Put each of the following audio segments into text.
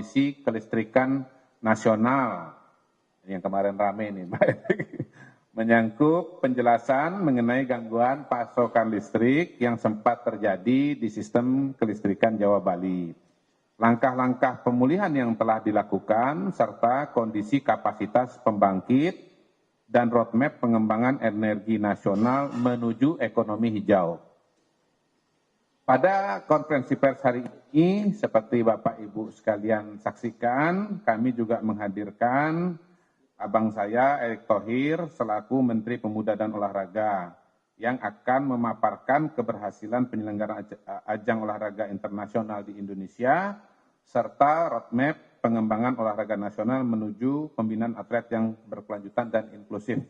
Kondisi Kelistrikan Nasional, yang kemarin rame ini, menyangkut penjelasan mengenai gangguan pasokan listrik yang sempat terjadi di sistem kelistrikan Jawa Bali. Langkah-langkah pemulihan yang telah dilakukan, serta kondisi kapasitas pembangkit dan roadmap pengembangan energi nasional menuju ekonomi hijau. Pada konferensi pers hari ini, seperti Bapak Ibu sekalian saksikan, kami juga menghadirkan abang saya, Erick Thohir, selaku Menteri Pemuda dan Olahraga, yang akan memaparkan keberhasilan penyelenggaraan ajang olahraga internasional di Indonesia, serta roadmap pengembangan olahraga nasional menuju pembinaan atlet yang berkelanjutan dan inklusif.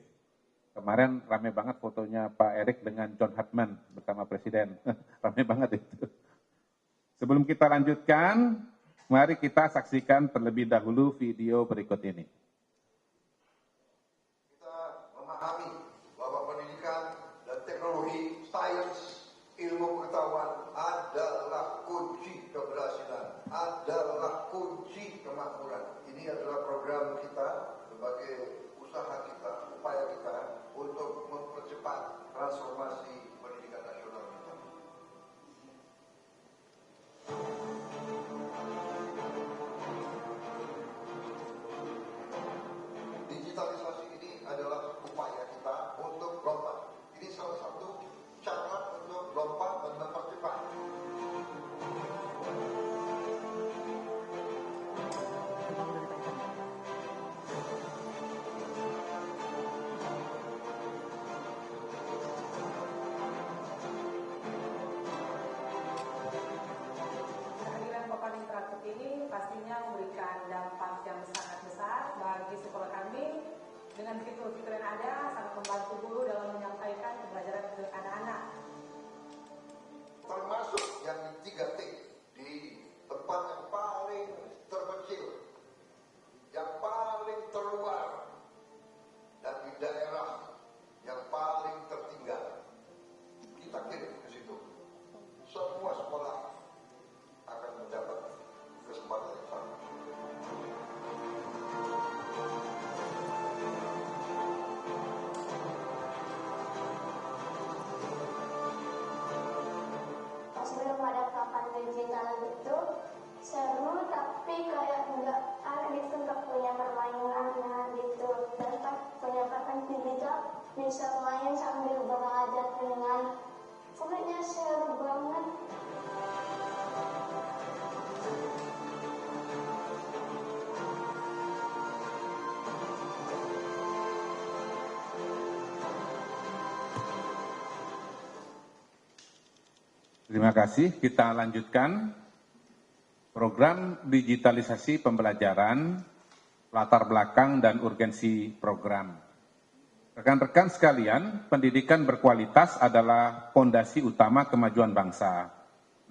Kemarin rame banget fotonya Pak Erick dengan John Hartman bersama Presiden. Rame banget itu. Sebelum kita lanjutkan, mari kita saksikan terlebih dahulu video berikut ini. Memahami bahwa pendidikan dan teknologi, sains, ilmu pengetahuan adalah kunci keberhasilan, adalah kunci kemakmuran. Ini adalah program kita sebagai usaha kita, upaya kita untuk mempercepat transformasi pendidikan nasional kita. Digitalisasi ini adalah upaya kita untuk lompat. Ini salah satu cara untuk lompat dan mempercepat. Kehadiran papan interaktif ini pastinya memberikan dampak yang sangat besar bagi sekolah kami. Dengan fitur-fitur yang ada, sangat membantu guru dalam menyampaikan pembelajaran ke anak-anak. Termasuk yang 3T di tempat yang paling terpencil, yang paling terluar, dan di daerah yang paling tertinggal. Kita kirim ke situ. Semua sekolah akan mendapat kesempatan yang sama. Sebelum ada papan digital itu seru, tapi kayak nggak gitu, nggak punya permainannya gitu. Dan punya papan digital bisa main sambil belajar dengan pokoknya seru banget. Terima kasih. Kita lanjutkan program digitalisasi pembelajaran, latar belakang dan urgensi program. Rekan-rekan sekalian, pendidikan berkualitas adalah fondasi utama kemajuan bangsa.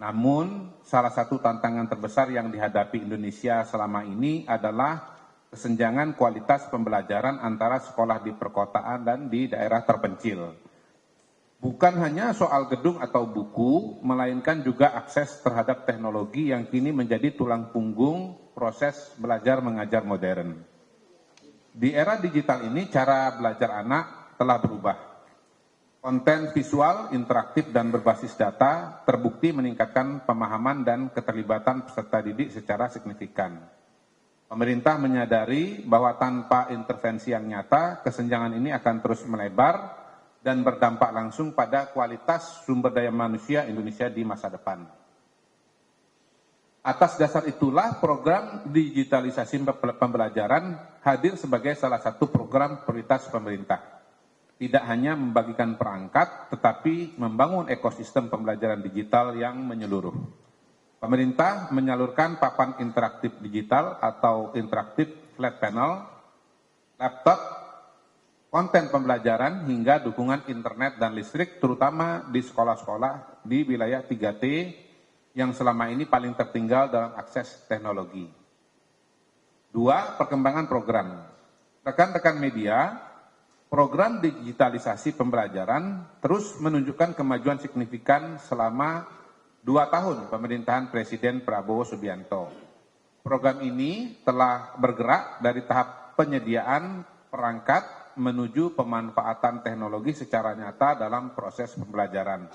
Namun, salah satu tantangan terbesar yang dihadapi Indonesia selama ini adalah kesenjangan kualitas pembelajaran antara sekolah di perkotaan dan di daerah terpencil. Bukan hanya soal gedung atau buku, melainkan juga akses terhadap teknologi yang kini menjadi tulang punggung proses belajar mengajar modern. Di era digital ini, cara belajar anak telah berubah. Konten visual, interaktif, dan berbasis data terbukti meningkatkan pemahaman dan keterlibatan peserta didik secara signifikan. Pemerintah menyadari bahwa tanpa intervensi yang nyata, kesenjangan ini akan terus melebar dan berdampak langsung pada kualitas sumber daya manusia Indonesia di masa depan. Atas dasar itulah program digitalisasi pembelajaran hadir sebagai salah satu program prioritas pemerintah. Tidak hanya membagikan perangkat, tetapi membangun ekosistem pembelajaran digital yang menyeluruh. Pemerintah menyalurkan papan interaktif digital atau interaktif flat panel, laptop, konten pembelajaran hingga dukungan internet dan listrik terutama di sekolah-sekolah di wilayah 3T yang selama ini paling tertinggal dalam akses teknologi. 2. Perkembangan program. Rekan-rekan media, program digitalisasi pembelajaran terus menunjukkan kemajuan signifikan selama 2 tahun pemerintahan Presiden Prabowo Subianto. Program ini telah bergerak dari tahap penyediaan perangkat menuju pemanfaatan teknologi secara nyata dalam proses pembelajaran.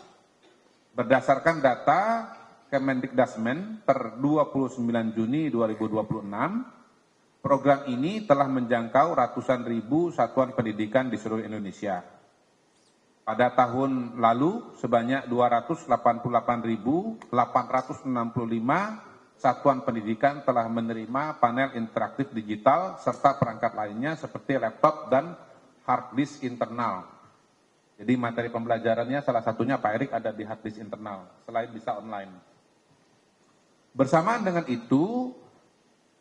Berdasarkan data Kemendikdasmen per 29 Juni 2026, program ini telah menjangkau ratusan ribu satuan pendidikan di seluruh Indonesia. Pada tahun lalu, sebanyak 288.865 satuan pendidikan telah menerima panel interaktif digital serta perangkat lainnya seperti laptop dan hard disk internal. Jadi materi pembelajarannya salah satunya Pak Erik ada di hard disk internal, selain bisa online. Bersamaan dengan itu,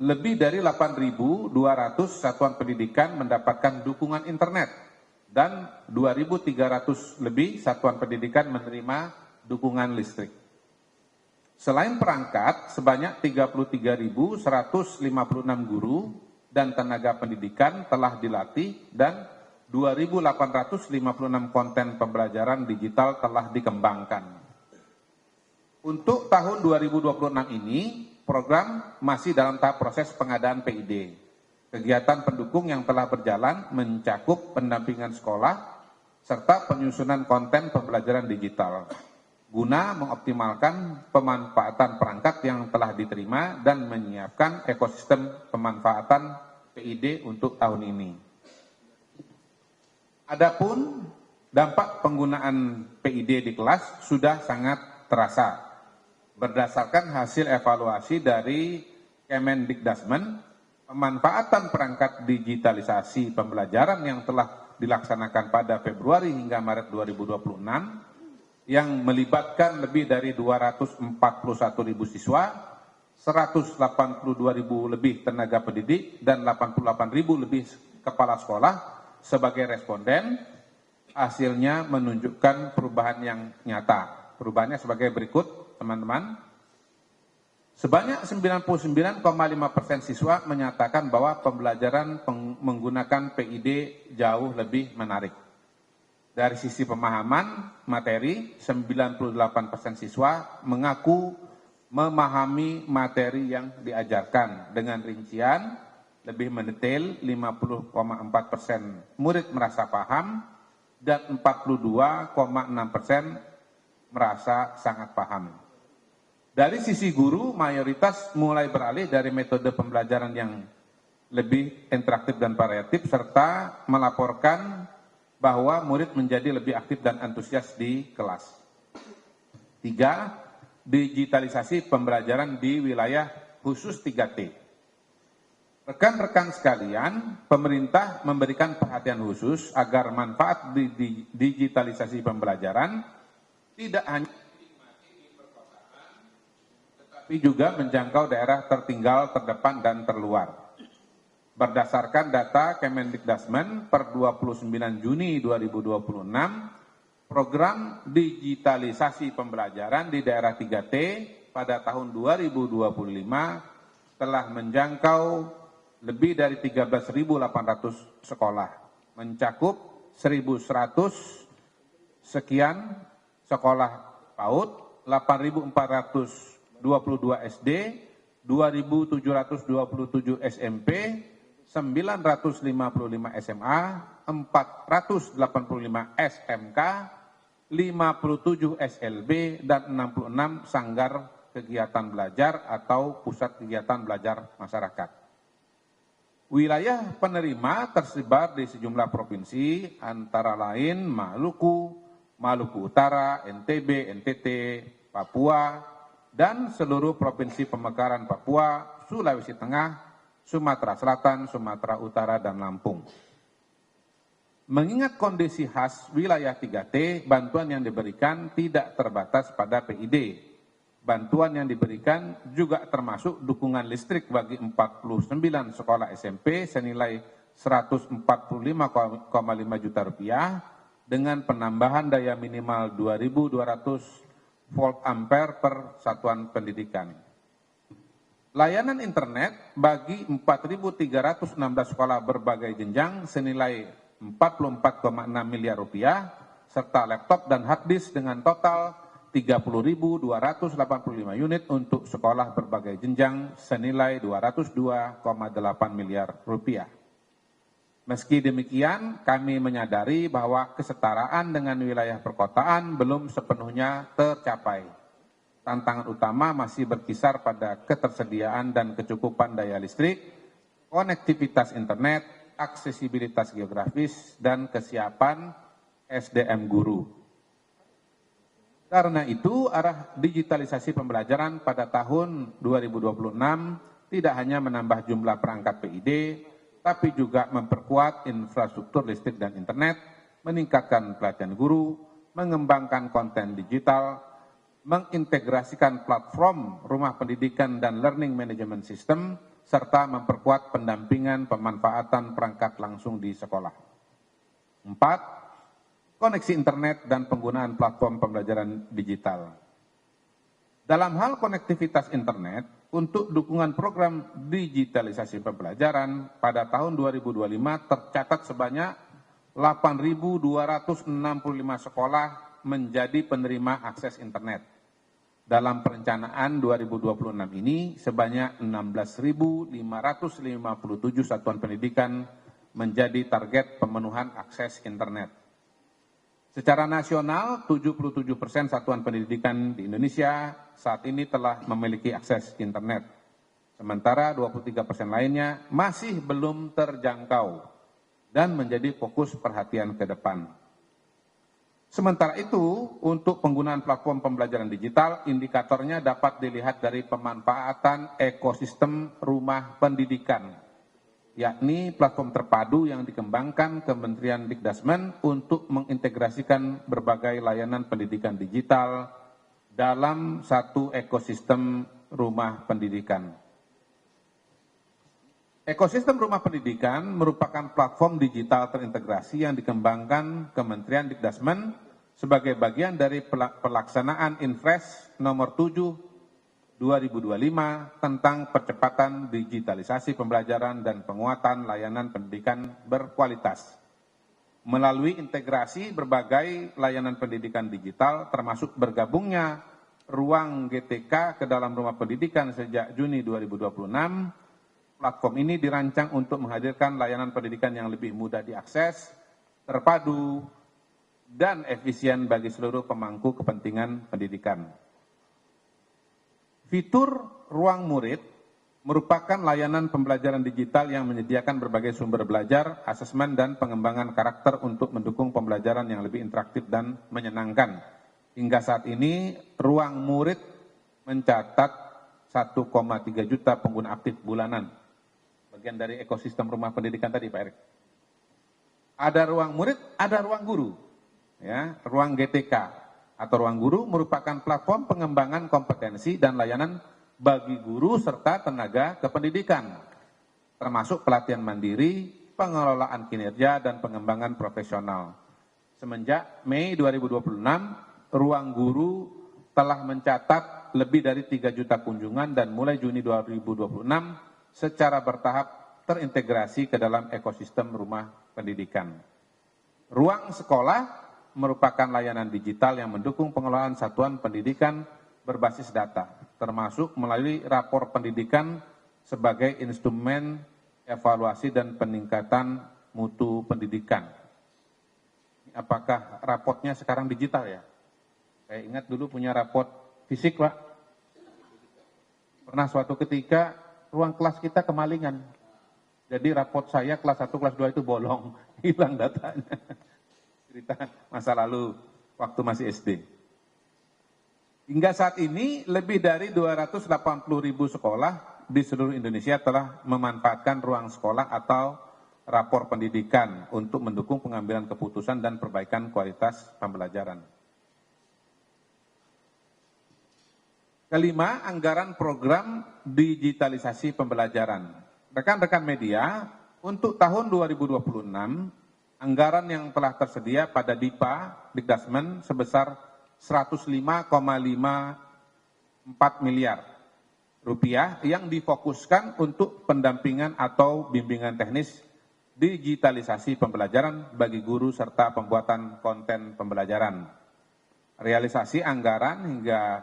lebih dari 8.200 satuan pendidikan mendapatkan dukungan internet dan 2.300 lebih satuan pendidikan menerima dukungan listrik. Selain perangkat, sebanyak 33.156 guru dan tenaga pendidikan telah dilatih dan 2.856 konten pembelajaran digital telah dikembangkan. Untuk tahun 2026 ini, program masih dalam tahap proses pengadaan PID. Kegiatan pendukung yang telah berjalan mencakup pendampingan sekolah serta penyusunan konten pembelajaran digital guna mengoptimalkan pemanfaatan perangkat yang telah diterima dan menyiapkan ekosistem pemanfaatan PID untuk tahun ini. Adapun dampak penggunaan PID di kelas sudah sangat terasa. Berdasarkan hasil evaluasi dari Kemendikdasmen, pemanfaatan perangkat digitalisasi pembelajaran yang telah dilaksanakan pada Februari hingga Maret 2026 yang melibatkan lebih dari 241.000 siswa, 182.000 lebih tenaga pendidik, dan 88.000 lebih kepala sekolah sebagai responden, hasilnya menunjukkan perubahan yang nyata. Perubahannya sebagai berikut. Teman-teman, sebanyak 99,5% siswa menyatakan bahwa pembelajaran menggunakan PID jauh lebih menarik. Dari sisi pemahaman materi, 98% siswa mengaku memahami materi yang diajarkan dengan rincian lebih mendetail. 50,4% murid merasa paham dan 42,6% merasa sangat paham. Dari sisi guru, mayoritas mulai beralih dari metode pembelajaran yang lebih interaktif dan variatif, serta melaporkan bahwa murid menjadi lebih aktif dan antusias di kelas. 3. Digitalisasi pembelajaran di wilayah khusus 3T. Rekan-rekan sekalian, pemerintah memberikan perhatian khusus agar manfaat digitalisasi pembelajaran tidak hanya tapi juga menjangkau daerah tertinggal, terdepan, dan terluar. Berdasarkan data Kemendikdasmen per 29 Juni 2026, program digitalisasi pembelajaran di daerah 3T pada tahun 2025 telah menjangkau lebih dari 13.800 sekolah, mencakup 1.100 sekian sekolah PAUD, 8.422 SD, 2.727 SMP, 955 SMA, 485 SMK, 57 SLB, dan 66 sanggar kegiatan belajar atau pusat kegiatan belajar masyarakat. Wilayah penerima tersebar di sejumlah provinsi, antara lain Maluku, Maluku Utara, NTB, NTT, Papua, dan seluruh provinsi pemekaran Papua, Sulawesi Tengah, Sumatera Selatan, Sumatera Utara, dan Lampung. Mengingat kondisi khas wilayah 3T, bantuan yang diberikan tidak terbatas pada PID. Bantuan yang diberikan juga termasuk dukungan listrik bagi 49 sekolah SMP senilai 145,5 juta rupiah dengan penambahan daya minimal 2.200 volt ampere per satuan pendidikan. Layanan internet bagi 4.316 sekolah berbagai jenjang senilai 44,6 miliar rupiah, serta laptop dan hard disk dengan total 30.285 unit untuk sekolah berbagai jenjang senilai 202,8 miliar rupiah. Meski demikian, kami menyadari bahwa kesetaraan dengan wilayah perkotaan belum sepenuhnya tercapai. Tantangan utama masih berkisar pada ketersediaan dan kecukupan daya listrik, konektivitas internet, aksesibilitas geografis, dan kesiapan SDM guru. Karena itu, arah digitalisasi pembelajaran pada tahun 2026 tidak hanya menambah jumlah perangkat PID, tapi juga memperkuat infrastruktur listrik dan internet, meningkatkan pelatihan guru, mengembangkan konten digital, mengintegrasikan platform rumah pendidikan dan learning management system, serta memperkuat pendampingan pemanfaatan perangkat langsung di sekolah. 4. Koneksi internet dan penggunaan platform pembelajaran digital. Dalam hal konektivitas internet, untuk dukungan program digitalisasi pembelajaran pada tahun 2025 tercatat sebanyak 8.265 sekolah menjadi penerima akses internet. Dalam perencanaan 2026 ini, sebanyak 16.557 satuan pendidikan menjadi target pemenuhan akses internet. Secara nasional, 77% satuan pendidikan di Indonesia saat ini telah memiliki akses internet. Sementara 23% lainnya masih belum terjangkau dan menjadi fokus perhatian ke depan. Sementara itu, untuk penggunaan platform pembelajaran digital, indikatornya dapat dilihat dari pemanfaatan ekosistem rumah pendidikan, yakni platform terpadu yang dikembangkan Kementerian Dikdasmen untuk mengintegrasikan berbagai layanan pendidikan digital dalam satu ekosistem rumah pendidikan. Ekosistem rumah pendidikan merupakan platform digital terintegrasi yang dikembangkan Kementerian Dikdasmen sebagai bagian dari pelaksanaan Inpres nomor 7 2025 tentang percepatan digitalisasi pembelajaran dan penguatan layanan pendidikan berkualitas. Melalui integrasi berbagai layanan pendidikan digital termasuk bergabungnya ruang GTK ke dalam rumah pendidikan sejak Juni 2026, platform ini dirancang untuk menghadirkan layanan pendidikan yang lebih mudah diakses, terpadu, dan efisien bagi seluruh pemangku kepentingan pendidikan. Fitur Ruang Murid merupakan layanan pembelajaran digital yang menyediakan berbagai sumber belajar, asesmen, dan pengembangan karakter untuk mendukung pembelajaran yang lebih interaktif dan menyenangkan. Hingga saat ini, Ruang Murid mencatat 1,3 juta pengguna aktif bulanan. Bagian dari ekosistem rumah pendidikan tadi, Pak Erik. Ada Ruang Murid, ada Ruang Guru, ya, Ruang GTK. Atau Ruang Guru merupakan platform pengembangan kompetensi dan layanan bagi guru serta tenaga kependidikan, termasuk pelatihan mandiri, pengelolaan kinerja, dan pengembangan profesional. Semenjak Mei 2026, Ruang Guru telah mencatat lebih dari 3 juta kunjungan dan mulai Juni 2026 secara bertahap terintegrasi ke dalam ekosistem rumah pendidikan. Ruang Sekolah merupakan layanan digital yang mendukung pengelolaan satuan pendidikan berbasis data, termasuk melalui rapor pendidikan sebagai instrumen evaluasi dan peningkatan mutu pendidikan. Apakah raportnya sekarang digital ya? Saya ingat dulu punya raport fisik, Pak. Pernah suatu ketika ruang kelas kita kemalingan. Jadi raport saya kelas 1, kelas 2 itu bolong, hilang datanya. Cerita masa lalu waktu masih SD. Hingga saat ini lebih dari 280.000 sekolah di seluruh Indonesia telah memanfaatkan ruang sekolah atau rapor pendidikan untuk mendukung pengambilan keputusan dan perbaikan kualitas pembelajaran. Kelima, anggaran program digitalisasi pembelajaran. Rekan-rekan media, untuk tahun 2026, anggaran yang telah tersedia pada DIPA, Dikdasmen, sebesar 105,54 miliar rupiah yang difokuskan untuk pendampingan atau bimbingan teknis digitalisasi pembelajaran bagi guru serta pembuatan konten pembelajaran. Realisasi anggaran hingga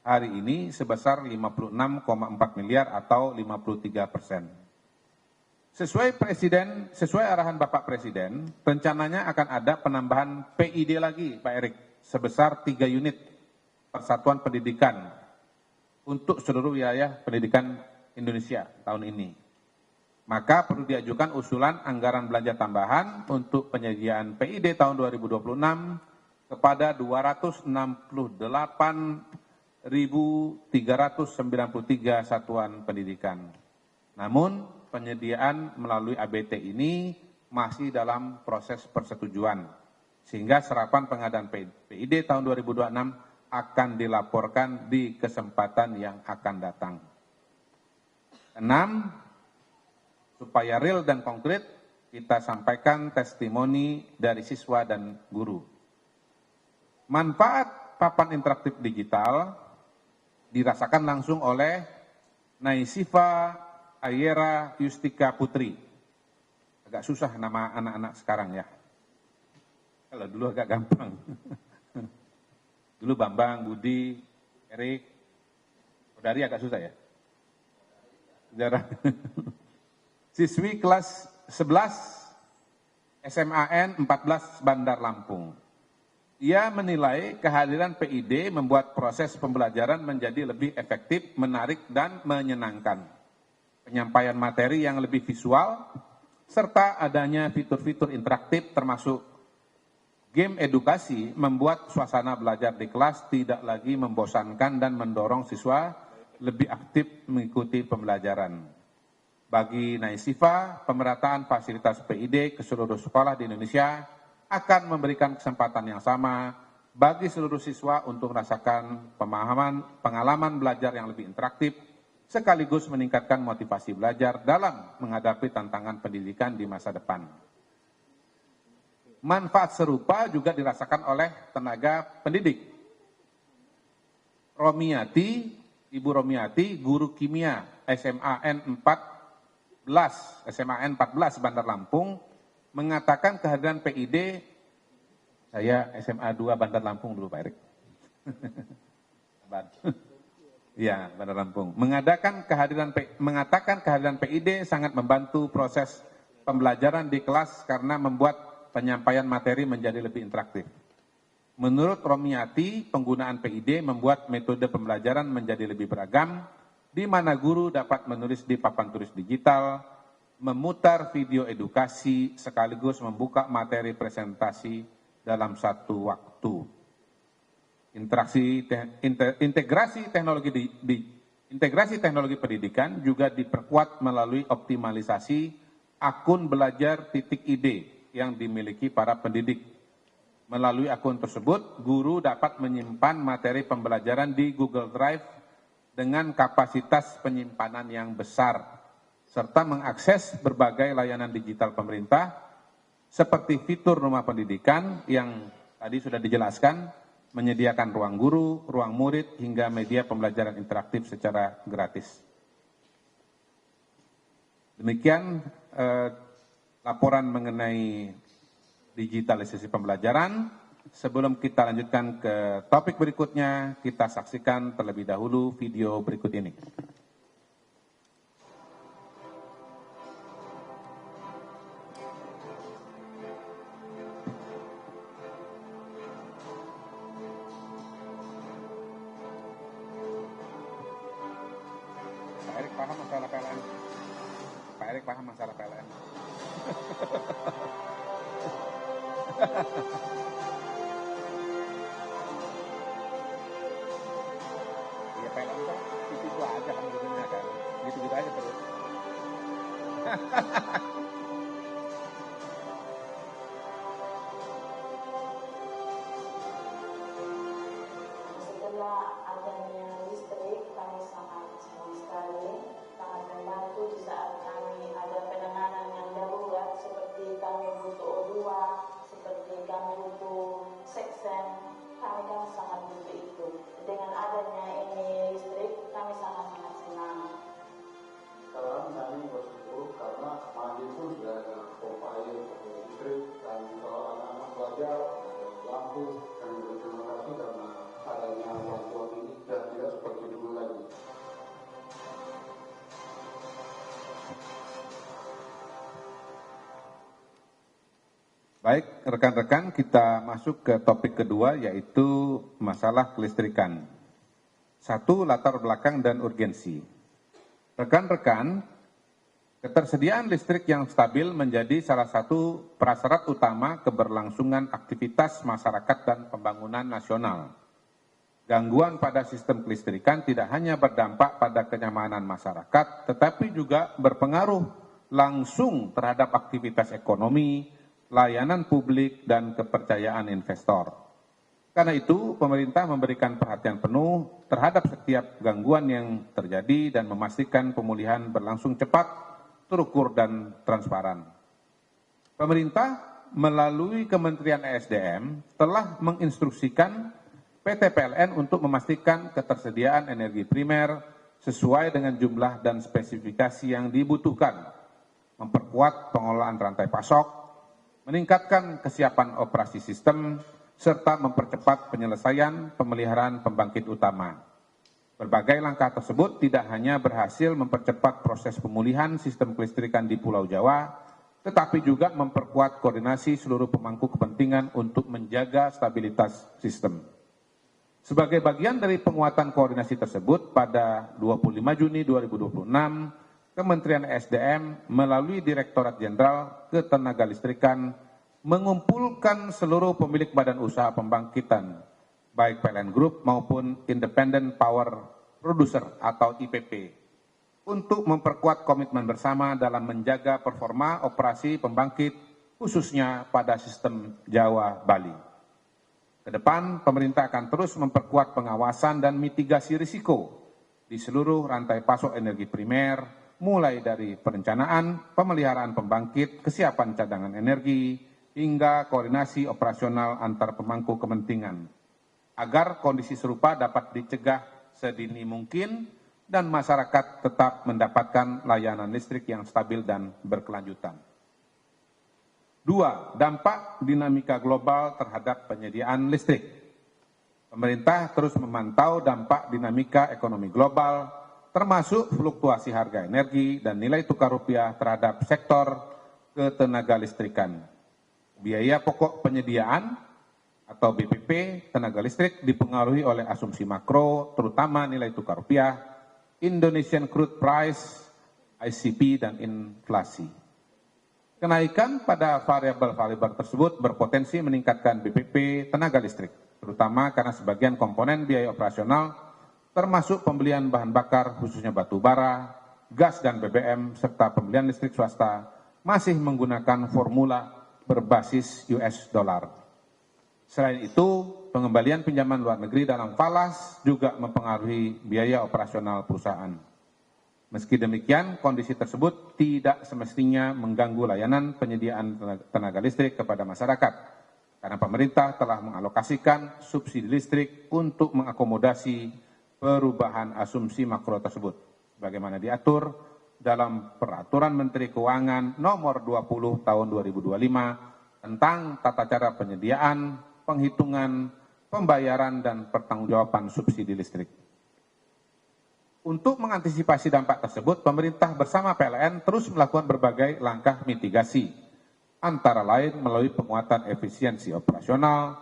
hari ini sebesar 56,4 miliar atau 53%. Sesuai arahan Bapak Presiden, rencananya akan ada penambahan PID lagi, Pak Erik, sebesar 3 unit persatuan pendidikan untuk seluruh wilayah pendidikan Indonesia tahun ini. Maka perlu diajukan usulan anggaran belanja tambahan untuk penyediaan PID tahun 2026 kepada 268.393 satuan pendidikan. Namun, penyediaan melalui ABT ini masih dalam proses persetujuan, sehingga serapan pengadaan PID tahun 2026 akan dilaporkan di kesempatan yang akan datang. 6. Supaya real dan konkret, kita sampaikan testimoni dari siswa dan guru. Manfaat papan interaktif digital dirasakan langsung oleh Naisifa Ayera Yustika Putri. Agak susah nama anak-anak sekarang ya. Kalau dulu agak gampang. Dulu Bambang, Budi, Erik, Kodari agak susah ya. Sejarah. Siswi kelas 11 SMAN 14 Bandar Lampung. Ia menilai kehadiran PID membuat proses pembelajaran menjadi lebih efektif, menarik, dan menyenangkan. Penyampaian materi yang lebih visual, serta adanya fitur-fitur interaktif termasuk game edukasi membuat suasana belajar di kelas tidak lagi membosankan dan mendorong siswa lebih aktif mengikuti pembelajaran. Bagi Naisifa, pemerataan fasilitas PID ke seluruh sekolah di Indonesia akan memberikan kesempatan yang sama bagi seluruh siswa untuk merasakan pengalaman belajar yang lebih interaktif, sekaligus meningkatkan motivasi belajar dalam menghadapi tantangan pendidikan di masa depan. Manfaat serupa juga dirasakan oleh tenaga pendidik. Ibu Romiati, guru kimia SMAN 14 Bandar Lampung, mengatakan kehadiran PID, saya SMA 2 Bandar Lampung dulu Pak Erik. Ya, Bandar Lampung. Mengatakan kehadiran PID sangat membantu proses pembelajaran di kelas karena membuat penyampaian materi menjadi lebih interaktif. Menurut Romiati, penggunaan PID membuat metode pembelajaran menjadi lebih beragam, di mana guru dapat menulis di papan tulis digital, memutar video edukasi, sekaligus membuka materi presentasi dalam satu waktu. Integrasi teknologi pendidikan juga diperkuat melalui optimalisasi akun belajar .id yang dimiliki para pendidik. Melalui akun tersebut, guru dapat menyimpan materi pembelajaran di Google Drive dengan kapasitas penyimpanan yang besar, serta mengakses berbagai layanan digital pemerintah, seperti fitur rumah pendidikan yang tadi sudah dijelaskan, menyediakan ruang guru, ruang murid, hingga media pembelajaran interaktif secara gratis. Demikian laporan mengenai digitalisasi pembelajaran. Sebelum kita lanjutkan ke topik berikutnya, kita saksikan terlebih dahulu video berikut ini. Pak Erik paham masalah PLN? Pak Erik paham masalah PLN? Ya PLN kan itu aja kan ujungnya kan, gitu-gitu aja terus. Setelah adanya listrik, kami sangat senang sekali, sangat membantu di saat kami ada penanganan yang darurat, seperti kami butuh O2, seperti kami butuh seksen, kami kan sangat butuh itu. Dengan adanya ini listrik, kami sangat-sangat senang. Sekarang kami bersyukur karena mandi pun sudah ada pompa air, listrik, dan kalau anak-anak belajar, ada lampu, kami berterima kasih karena Baik, rekan-rekan, kita masuk ke topik kedua, yaitu masalah kelistrikan. 1. Latar belakang dan urgensi. Rekan-rekan, ketersediaan listrik yang stabil menjadi salah satu prasyarat utama keberlangsungan aktivitas masyarakat dan pembangunan nasional. Gangguan pada sistem kelistrikan tidak hanya berdampak pada kenyamanan masyarakat, tetapi juga berpengaruh langsung terhadap aktivitas ekonomi, layanan publik, dan kepercayaan investor. Karena itu, pemerintah memberikan perhatian penuh terhadap setiap gangguan yang terjadi dan memastikan pemulihan berlangsung cepat, terukur, dan transparan. Pemerintah melalui Kementerian ESDM telah menginstruksikan PT PLN untuk memastikan ketersediaan energi primer sesuai dengan jumlah dan spesifikasi yang dibutuhkan, memperkuat pengelolaan rantai pasok, meningkatkan kesiapan operasi sistem, serta mempercepat penyelesaian pemeliharaan pembangkit utama. Berbagai langkah tersebut tidak hanya berhasil mempercepat proses pemulihan sistem kelistrikan di Pulau Jawa, tetapi juga memperkuat koordinasi seluruh pemangku kepentingan untuk menjaga stabilitas sistem. Sebagai bagian dari penguatan koordinasi tersebut, pada 25 Juni 2026, Kementerian SDM melalui Direktorat Jenderal Ketenagalistrikan mengumpulkan seluruh pemilik badan usaha pembangkitan, baik PLN Group maupun Independent Power Producer atau IPP, untuk memperkuat komitmen bersama dalam menjaga performa operasi pembangkit, khususnya pada sistem Jawa-Bali. Kedepan, pemerintah akan terus memperkuat pengawasan dan mitigasi risiko di seluruh rantai pasok energi primer, mulai dari perencanaan, pemeliharaan pembangkit, kesiapan cadangan energi, hingga koordinasi operasional antar pemangku kepentingan, agar kondisi serupa dapat dicegah sedini mungkin dan masyarakat tetap mendapatkan layanan listrik yang stabil dan berkelanjutan. 2. Dampak dinamika global terhadap penyediaan listrik. Pemerintah terus memantau dampak dinamika ekonomi global, termasuk fluktuasi harga energi dan nilai tukar rupiah terhadap sektor ketenagalistrikan. Biaya pokok penyediaan atau BPP tenaga listrik dipengaruhi oleh asumsi makro, terutama nilai tukar rupiah, Indonesian Crude Price, ICP, dan inflasi. Kenaikan pada variabel-variabel tersebut berpotensi meningkatkan BPP tenaga listrik, terutama karena sebagian komponen biaya operasional termasuk pembelian bahan bakar khususnya batu bara, gas dan BBM, serta pembelian listrik swasta masih menggunakan formula berbasis US dollar. Selain itu, pengembalian pinjaman luar negeri dalam falas juga mempengaruhi biaya operasional perusahaan. Meski demikian, kondisi tersebut tidak semestinya mengganggu layanan penyediaan tenaga listrik kepada masyarakat, karena pemerintah telah mengalokasikan subsidi listrik untuk mengakomodasi perubahan asumsi makro tersebut, sebagaimana diatur dalam Peraturan Menteri Keuangan Nomor 20 Tahun 2025 tentang tata cara penyediaan, penghitungan, pembayaran, dan pertanggungjawaban subsidi listrik. Untuk mengantisipasi dampak tersebut, pemerintah bersama PLN terus melakukan berbagai langkah mitigasi, antara lain melalui penguatan efisiensi operasional,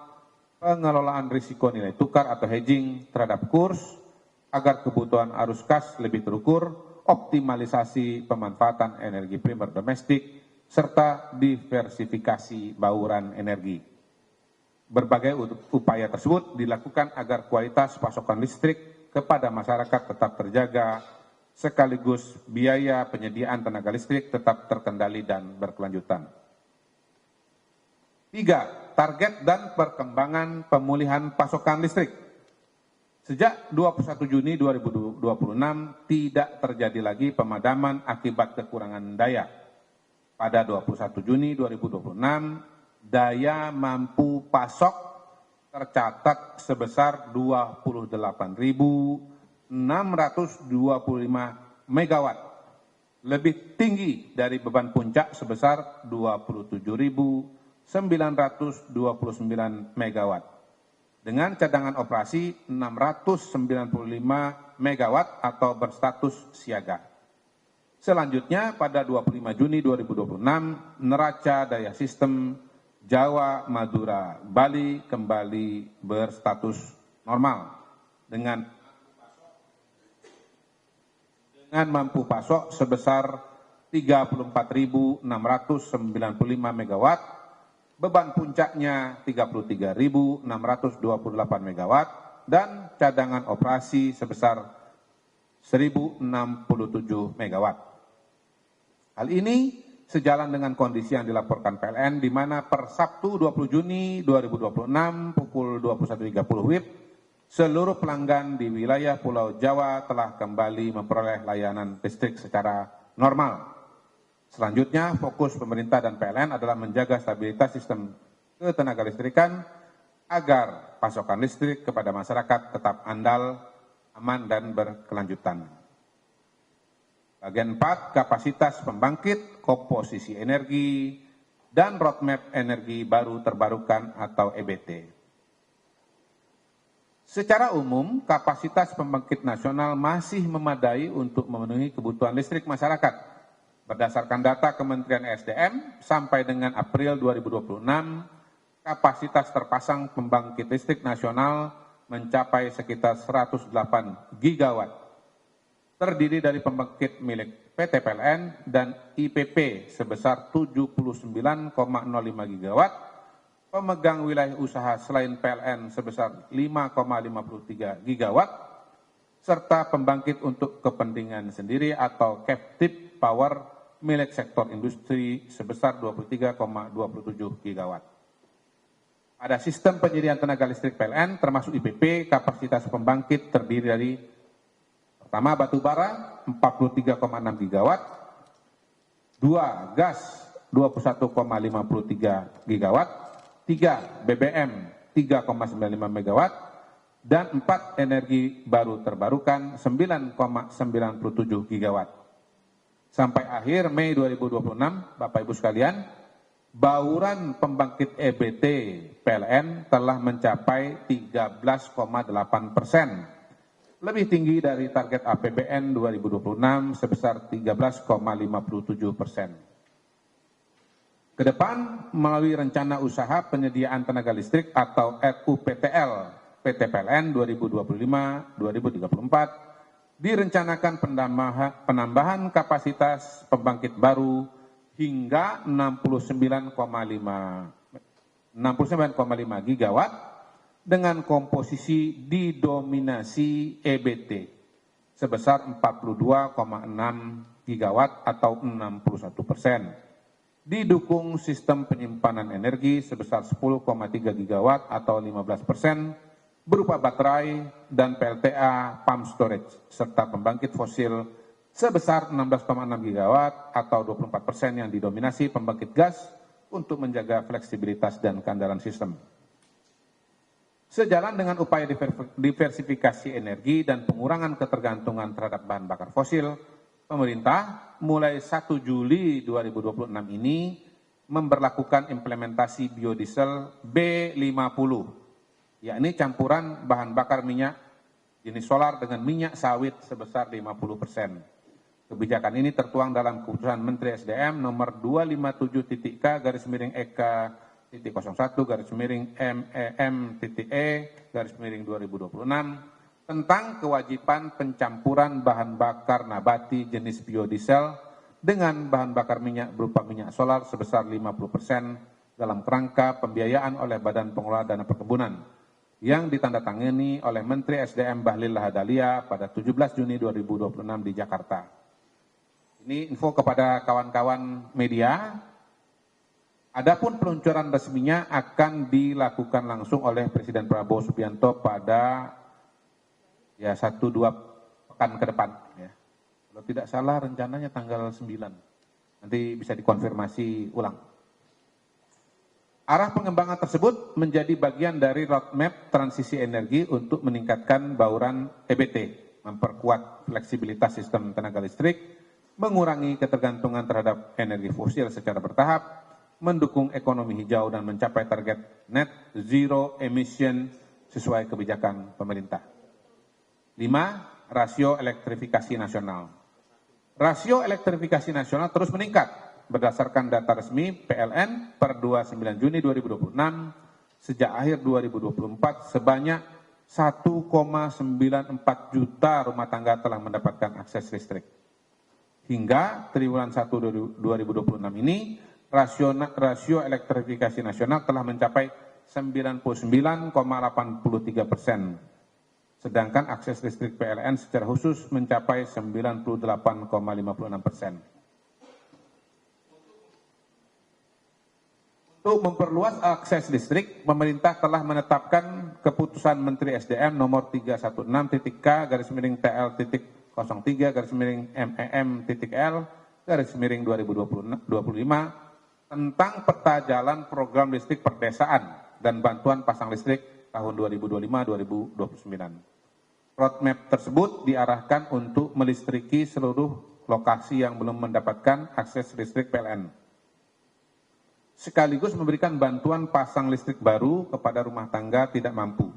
pengelolaan risiko nilai tukar atau hedging terhadap kurs, agar kebutuhan arus kas lebih terukur, optimalisasi pemanfaatan energi primer domestik, serta diversifikasi bauran energi. Berbagai upaya tersebut dilakukan agar kualitas pasokan listrik kepada masyarakat tetap terjaga, sekaligus biaya penyediaan tenaga listrik tetap terkendali dan berkelanjutan. 3. Target dan perkembangan pemulihan pasokan listrik. Sejak 21 Juni 2026 tidak terjadi lagi pemadaman akibat kekurangan daya. Pada 21 Juni 2026, daya mampu pasok tercatat sebesar 28.625 megawatt, lebih tinggi dari beban puncak sebesar 27.929 megawatt. Dengan cadangan operasi 695 megawatt atau berstatus siaga. Selanjutnya pada 25 Juni 2026, neraca daya sistem Jawa, Madura, Bali kembali berstatus normal dengan mampu pasok sebesar 34.695 MW, beban puncaknya 33.628 MW, dan cadangan operasi sebesar 1.067 MW. Hal ini sejalan dengan kondisi yang dilaporkan PLN di mana per Sabtu 20 Juni 2026 pukul 21.30 WIB, seluruh pelanggan di wilayah Pulau Jawa telah kembali memperoleh layanan listrik secara normal. Selanjutnya, fokus pemerintah dan PLN adalah menjaga stabilitas sistem ketenagalistrikan agar pasokan listrik kepada masyarakat tetap andal, aman, dan berkelanjutan. Bagian 4, kapasitas pembangkit, komposisi energi, dan roadmap energi baru terbarukan atau EBT. Secara umum, kapasitas pembangkit nasional masih memadai untuk memenuhi kebutuhan listrik masyarakat. Berdasarkan data Kementerian SDM, sampai dengan April 2026, kapasitas terpasang pembangkit listrik nasional mencapai sekitar 108 gigawatt. Terdiri dari pembangkit milik PT PLN dan IPP sebesar 79,05 gigawatt, pemegang wilayah usaha selain PLN sebesar 5,53 gigawatt, serta pembangkit untuk kepentingan sendiri atau captive power milik sektor industri sebesar 23,27 gigawatt. Pada sistem penyediaan tenaga listrik PLN termasuk IPP, kapasitas pembangkit terdiri dari pertama batu bara 43,6 gigawatt, 2 gas 21,53 gigawatt, 3 BBM 3,95 megawatt, dan 4 energi baru terbarukan 9,97 gigawatt. Sampai akhir Mei 2026, Bapak Ibu sekalian, bauran pembangkit EBT PLN telah mencapai 13,8%. Lebih tinggi dari target APBN 2026 sebesar 13,57%. Ke depan, melalui rencana usaha penyediaan tenaga listrik atau RUPTL PT PLN 2025-2034, direncanakan penambahan kapasitas pembangkit baru hingga 69,5 gigawatt dengan komposisi didominasi EBT sebesar 42,6 gigawatt atau 61%. Didukung sistem penyimpanan energi sebesar 10,3 gigawatt atau 15% berupa baterai dan PLTA pump storage serta pembangkit fosil sebesar 16,6 gigawatt atau 24% yang didominasi pembangkit gas untuk menjaga fleksibilitas dan keandalan sistem. Sejalan dengan upaya diversifikasi energi dan pengurangan ketergantungan terhadap bahan bakar fosil, pemerintah mulai 1 Juli 2026 ini memberlakukan implementasi biodiesel B50, yakni campuran bahan bakar minyak jenis solar dengan minyak sawit sebesar 50%. Kebijakan ini tertuang dalam keputusan Menteri SDM nomor 257.K/EK/MEM.E/2026 tentang kewajiban pencampuran bahan bakar nabati jenis biodiesel dengan bahan bakar minyak berupa minyak solar sebesar 50% dalam kerangka pembiayaan oleh Badan Pengelola Dana Perkebunan yang ditandatangani oleh Menteri SDM Bahlil Lahadalia pada 17 Juni 2026 di Jakarta. Ini info kepada kawan-kawan media. Adapun peluncuran resminya akan dilakukan langsung oleh Presiden Prabowo Subianto pada 1-2 pekan ke depan. Ya. Kalau tidak salah rencananya tanggal 9. Nanti bisa dikonfirmasi ulang. Arah pengembangan tersebut menjadi bagian dari roadmap transisi energi untuk meningkatkan bauran EBT, memperkuat fleksibilitas sistem tenaga listrik, mengurangi ketergantungan terhadap energi fosil secara bertahap, mendukung ekonomi hijau dan mencapai target net zero emission sesuai kebijakan pemerintah. 5. Rasio elektrifikasi nasional. Rasio elektrifikasi nasional terus meningkat berdasarkan data resmi PLN per 29 Juni 2026, sejak akhir 2024 sebanyak 1,94 juta rumah tangga telah mendapatkan akses listrik. Hingga triwulan 1 2026 ini, rasio elektrifikasi nasional telah mencapai 99,83%, sedangkan akses listrik PLN secara khusus mencapai 98,56%. Untuk memperluas akses listrik, pemerintah telah menetapkan keputusan Menteri SDM nomor 316.K/TL.MEM.L/2025 tentang peta jalan program listrik perdesaan dan bantuan pasang listrik tahun 2025-2029. Roadmap tersebut diarahkan untuk melistriki seluruh lokasi yang belum mendapatkan akses listrik PLN, sekaligus memberikan bantuan pasang listrik baru kepada rumah tangga tidak mampu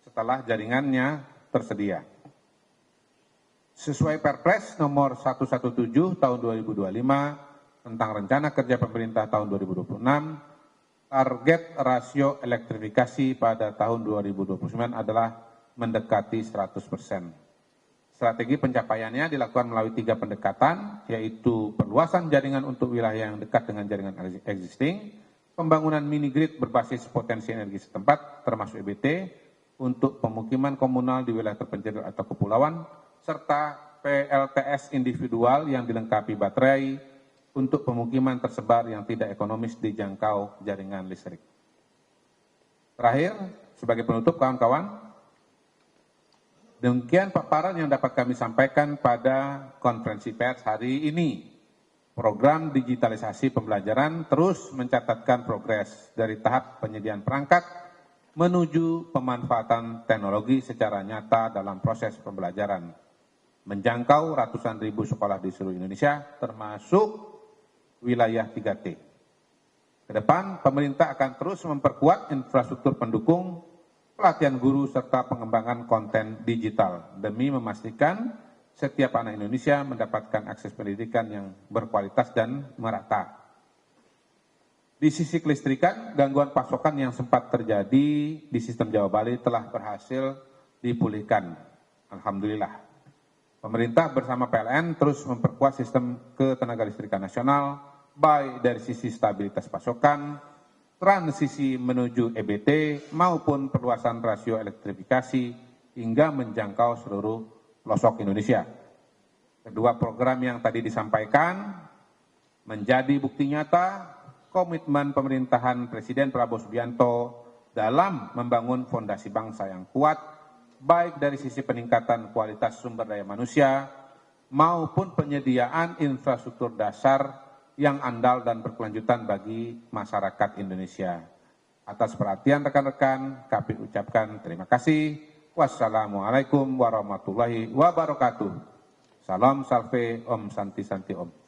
setelah jaringannya tersedia. Sesuai Perpres nomor 117 tahun 2025 tentang rencana kerja pemerintah tahun 2026, target rasio elektrifikasi pada tahun 2029 adalah mendekati 100%. Strategi pencapaiannya dilakukan melalui 3 pendekatan, yaitu perluasan jaringan untuk wilayah yang dekat dengan jaringan existing, pembangunan mini grid berbasis potensi energi setempat, termasuk EBT, untuk pemukiman komunal di wilayah terpencil atau kepulauan, serta PLTS individual yang dilengkapi baterai untuk pemukiman tersebar yang tidak ekonomis dijangkau jaringan listrik. Terakhir, sebagai penutup kawan-kawan, demikian paparan yang dapat kami sampaikan pada konferensi pers hari ini. Program digitalisasi pembelajaran terus mencatatkan progres dari tahap penyediaan perangkat menuju pemanfaatan teknologi secara nyata dalam proses pembelajaran, menjangkau ratusan ribu sekolah di seluruh Indonesia, termasuk wilayah 3T. Ke depan, pemerintah akan terus memperkuat infrastruktur pendukung, pelatihan guru, serta pengembangan konten digital demi memastikan setiap anak Indonesia mendapatkan akses pendidikan yang berkualitas dan merata. Di sisi kelistrikan, gangguan pasokan yang sempat terjadi di sistem Jawa Bali telah berhasil dipulihkan. Alhamdulillah. Pemerintah bersama PLN terus memperkuat sistem ketenagalistrikan nasional, baik dari sisi stabilitas pasokan, transisi menuju EBT, maupun perluasan rasio elektrifikasi hingga menjangkau seluruh pelosok Indonesia. Kedua program yang tadi disampaikan menjadi bukti nyata komitmen pemerintahan Presiden Prabowo Subianto dalam membangun fondasi bangsa yang kuat, baik dari sisi peningkatan kualitas sumber daya manusia maupun penyediaan infrastruktur dasar yang andal dan berkelanjutan bagi masyarakat Indonesia. Atas perhatian rekan-rekan, kami ucapkan terima kasih. Wassalamualaikum warahmatullahi wabarakatuh. Salam salve, Om Santi Santi Om.